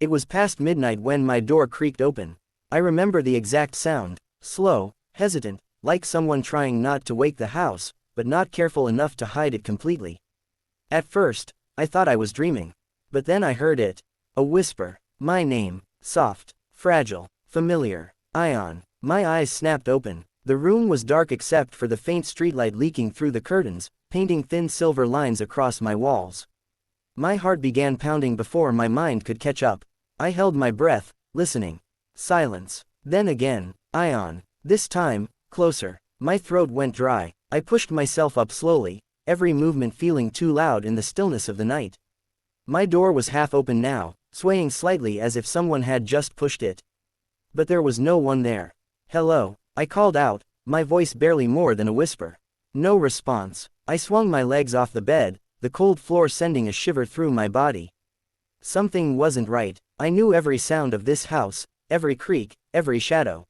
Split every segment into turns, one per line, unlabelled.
It was past midnight when my door creaked open. I remember the exact sound, slow, hesitant, like someone trying not to wake the house, but not careful enough to hide it completely. At first, I thought I was dreaming. But then I heard it. A whisper. My name. Soft. Fragile. Familiar. Ion. My eyes snapped open. The room was dark except for the faint streetlight leaking through the curtains, painting thin silver lines across my walls. My heart began pounding before my mind could catch up. I held my breath, listening. Silence. Then again. Ion. This time, closer. My throat went dry. I pushed myself up slowly, every movement feeling too loud in the stillness of the night. My door was half open now, swaying slightly as if someone had just pushed it. But there was no one there. Hello, I called out, my voice barely more than a whisper. No response. I swung my legs off the bed, the cold floor sending a shiver through my body. Something wasn't right. I knew every sound of this house, every creak, every shadow.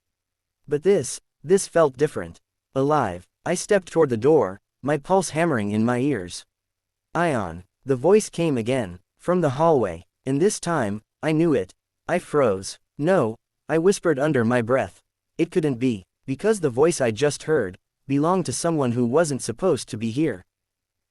But this felt different. Alive. I stepped toward the door, my pulse hammering in my ears. Ion. The voice came again, from the hallway, and this time, I knew it. I froze. No, I whispered under my breath. It couldn't be, because the voice I just heard belonged to someone who wasn't supposed to be here.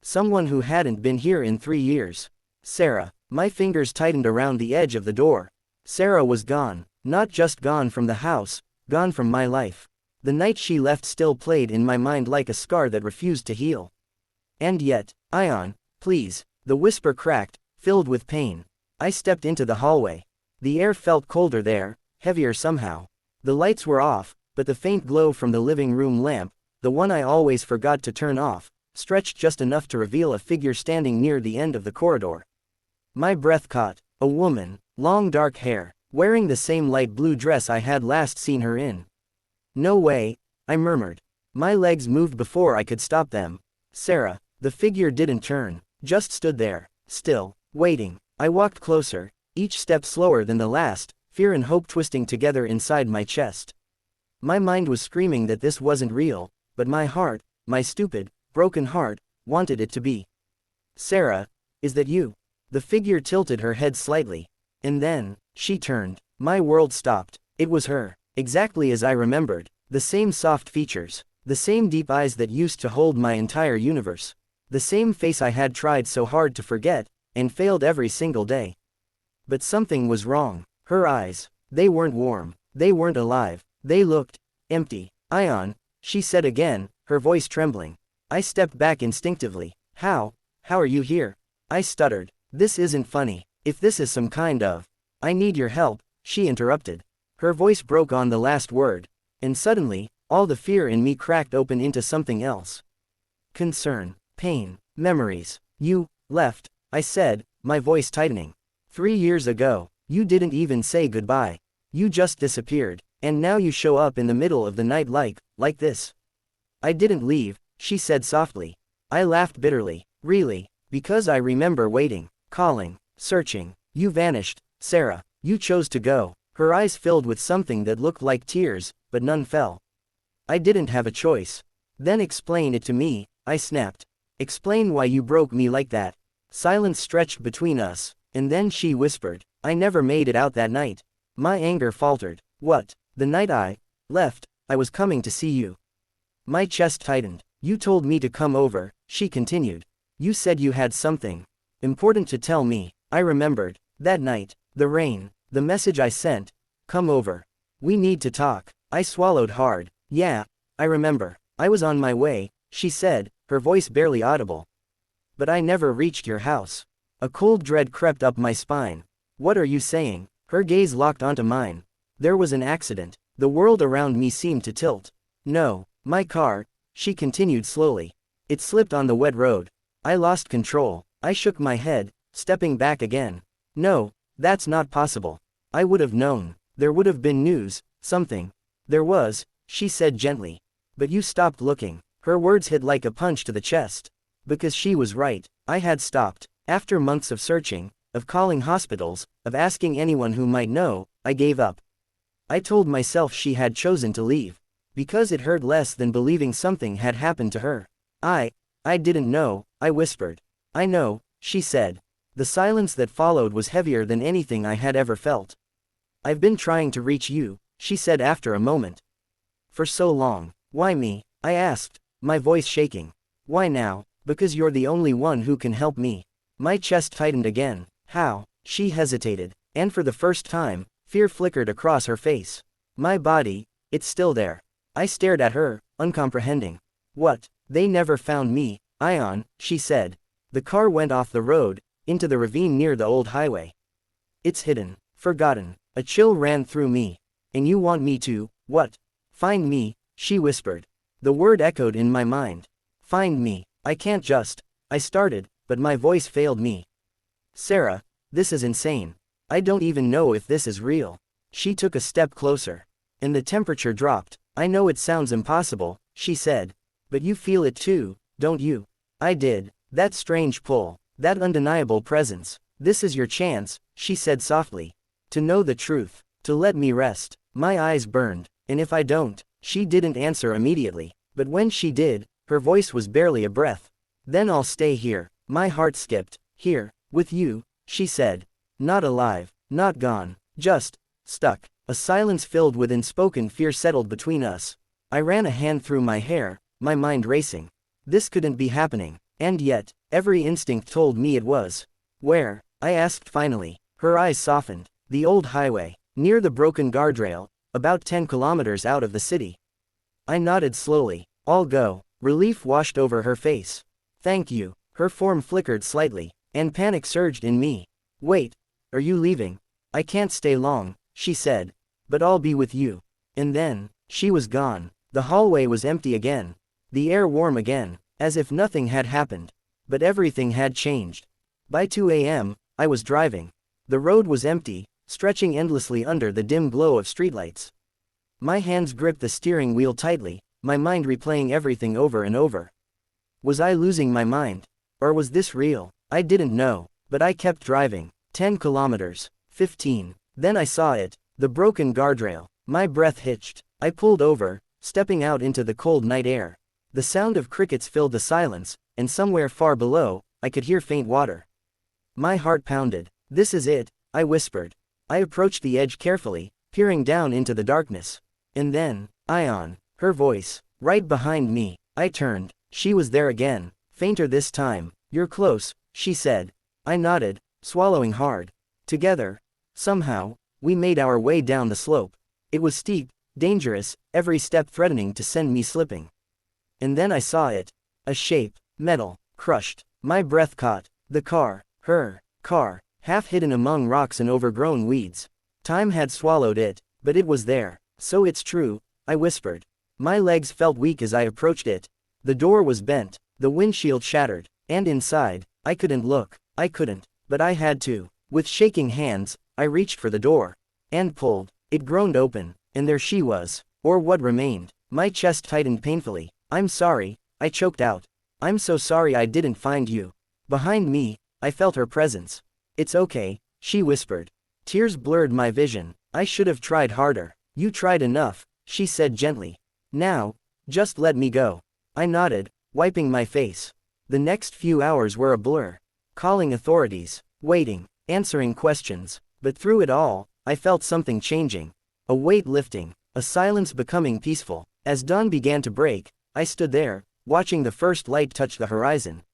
Someone who hadn't been here in 3 years. Sarah. My fingers tightened around the edge of the door. Sarah was gone, not just gone from the house, gone from my life. The night she left still played in my mind like a scar that refused to heal. And yet, Ion, please. The whisper cracked, filled with pain. I stepped into the hallway. The air felt colder there, heavier somehow. The lights were off, but the faint glow from the living room lamp, the one I always forgot to turn off, stretched just enough to reveal a figure standing near the end of the corridor. My breath caught. A woman, long dark hair, wearing the same light blue dress I had last seen her in. No way, I murmured. My legs moved before I could stop them. Sarah. The figure didn't turn, just stood there, still, waiting. I walked closer, each step slower than the last, fear and hope twisting together inside my chest. My mind was screaming that this wasn't real, but my heart, my stupid, broken heart, wanted it to be. Sarah, is that you? The figure tilted her head slightly. And then, she turned. My world stopped. It was her, exactly as I remembered, the same soft features, the same deep eyes that used to hold my entire universe, the same face I had tried so hard to forget, and failed every single day. But something was wrong. Her eyes, they weren't warm, they weren't alive, they looked empty. Ion, she said again, her voice trembling. I stepped back instinctively. How are you here? I stuttered. This isn't funny. If this is some kind of, I need your help, she interrupted. Her voice broke on the last word, and suddenly, all the fear in me cracked open into something else. Concern, pain, memories. You left, I said, my voice tightening. 3 years ago, you didn't even say goodbye. You just disappeared, and now you show up in the middle of the night like this. I didn't leave, she said softly. I laughed bitterly. Really? Because I remember waiting, calling, searching. You vanished, Sarah. You chose to go. Her eyes filled with something that looked like tears, but none fell. I didn't have a choice. Then explain it to me, I snapped. Explain why you broke me like that. Silence stretched between us, and then she whispered, I never made it out that night. My anger faltered. What? The night I left, I was coming to see you. My chest tightened. You told me to come over, she continued. You said you had something important to tell me. I remembered. That night, the rain, the message I sent. Come over. We need to talk. I swallowed hard. Yeah, I remember. I was on my way, she said, her voice barely audible. But I never reached your house. A cold dread crept up my spine. What are you saying? Her gaze locked onto mine. There was an accident. The world around me seemed to tilt. No, my car, she continued slowly. It slipped on the wet road. I lost control. I shook my head, stepping back again. No, that's not possible. I would have known. There would have been news, something. There was, she said gently. But you stopped looking. Her words hit like a punch to the chest. Because she was right. I had stopped. After months of searching, of calling hospitals, of asking anyone who might know, I gave up. I told myself she had chosen to leave. Because it hurt less than believing something had happened to her. I didn't know, I whispered. I know, she said. The silence that followed was heavier than anything I had ever felt. I've been trying to reach you, she said after a moment. For so long. Why me? I asked, my voice shaking. Why now? Because you're the only one who can help me. My chest tightened again. How? She hesitated, and for the first time, fear flickered across her face. My body, it's still there. I stared at her, uncomprehending. What? They never found me, Ion, she said. The car went off the road, into the ravine near the old highway. It's hidden, forgotten. A chill ran through me. And you want me to, what? Find me, she whispered. The word echoed in my mind. Find me. I can't just. I started, but my voice failed me. Sarah, this is insane. I don't even know if this is real. She took a step closer. And the temperature dropped. I know it sounds impossible, she said. But you feel it too, don't you? I did. That strange pull. That undeniable presence. This is your chance, she said softly. To know the truth. To let me rest. My eyes burned. And if I don't? She didn't answer immediately. But when she did, her voice was barely a breath. Then I'll stay here. My heart skipped. Here, with you, she said. Not alive, not gone, just stuck. A silence filled with unspoken fear settled between us. I ran a hand through my hair, my mind racing. This couldn't be happening. And yet, every instinct told me it was. Where? I asked finally. Her eyes softened. The old highway, near the broken guardrail, about 10 kilometers out of the city. I nodded slowly. I'll go. Relief washed over her face. Thank you. Her form flickered slightly, and panic surged in me. Wait. Are you leaving? I can't stay long, she said. But I'll be with you. And then, she was gone. The hallway was empty again. The air warm again, as if nothing had happened. But everything had changed. By 2 a.m., I was driving. The road was empty, stretching endlessly under the dim glow of streetlights. My hands gripped the steering wheel tightly, my mind replaying everything over and over. Was I losing my mind? Or was this real? I didn't know, but I kept driving. 10 kilometers, 15. Then I saw it, the broken guardrail. My breath hitched. I pulled over, stepping out into the cold night air. The sound of crickets filled the silence, and somewhere far below, I could hear faint water. My heart pounded. This is it, I whispered. I approached the edge carefully, peering down into the darkness. And then, Ion, her voice, right behind me. I turned. She was there again, fainter this time. You're close, she said. I nodded, swallowing hard. Together, somehow, we made our way down the slope. It was steep, dangerous, every step threatening to send me slipping. And then I saw it. A shape, metal, crushed. My breath caught. The car, her car, half hidden among rocks and overgrown weeds. Time had swallowed it, but it was there. So it's true, I whispered. My legs felt weak as I approached it. The door was bent, the windshield shattered, and inside, I couldn't look. I couldn't, but I had to. With shaking hands, I reached for the door. And pulled. It groaned open, and there she was. Or what remained. My chest tightened painfully. I'm sorry, I choked out. I'm so sorry I didn't find you. Behind me, I felt her presence. It's okay, she whispered. Tears blurred my vision. I should have tried harder. You tried enough, she said gently. Now, just let me go. I nodded, wiping my face. The next few hours were a blur. Calling authorities, waiting, answering questions. But through it all, I felt something changing. A weight lifting, a silence becoming peaceful. As dawn began to break, I stood there, watching the first light touch the horizon.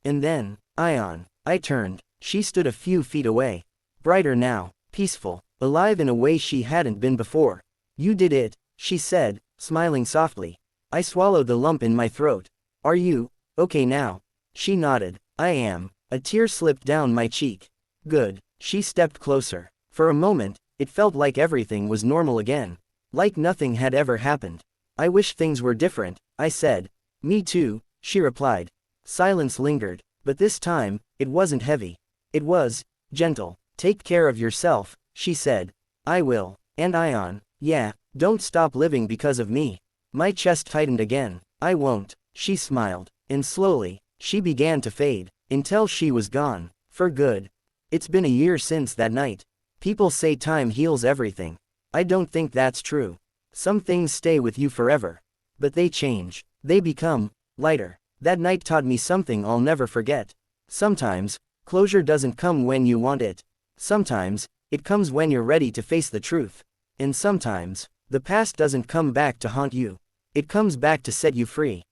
And then, Ion, I turned. She stood a few feet away. Brighter now, peaceful, alive in a way she hadn't been before. You did it, she said, smiling softly. I swallowed the lump in my throat. Are you okay now? She nodded. I am. A tear slipped down my cheek. Good. She stepped closer. For a moment, it felt like everything was normal again. Like nothing had ever happened. I wish things were different, I said. Me too, she replied. Silence lingered, but this time, it wasn't heavy. It was gentle. Take care of yourself, she said. I will. And Ion, yeah, don't stop living because of me. My chest tightened again. I won't, she smiled. And slowly, she began to fade, until she was gone. For good. It's been a year since that night. People say time heals everything. I don't think that's true. Some things stay with you forever. But they change. They become lighter. That night taught me something I'll never forget. Sometimes, Closure doesn't come when you want it. Sometimes, it comes when you're ready to face the truth. And sometimes, the past doesn't come back to haunt you. It comes back to set you free.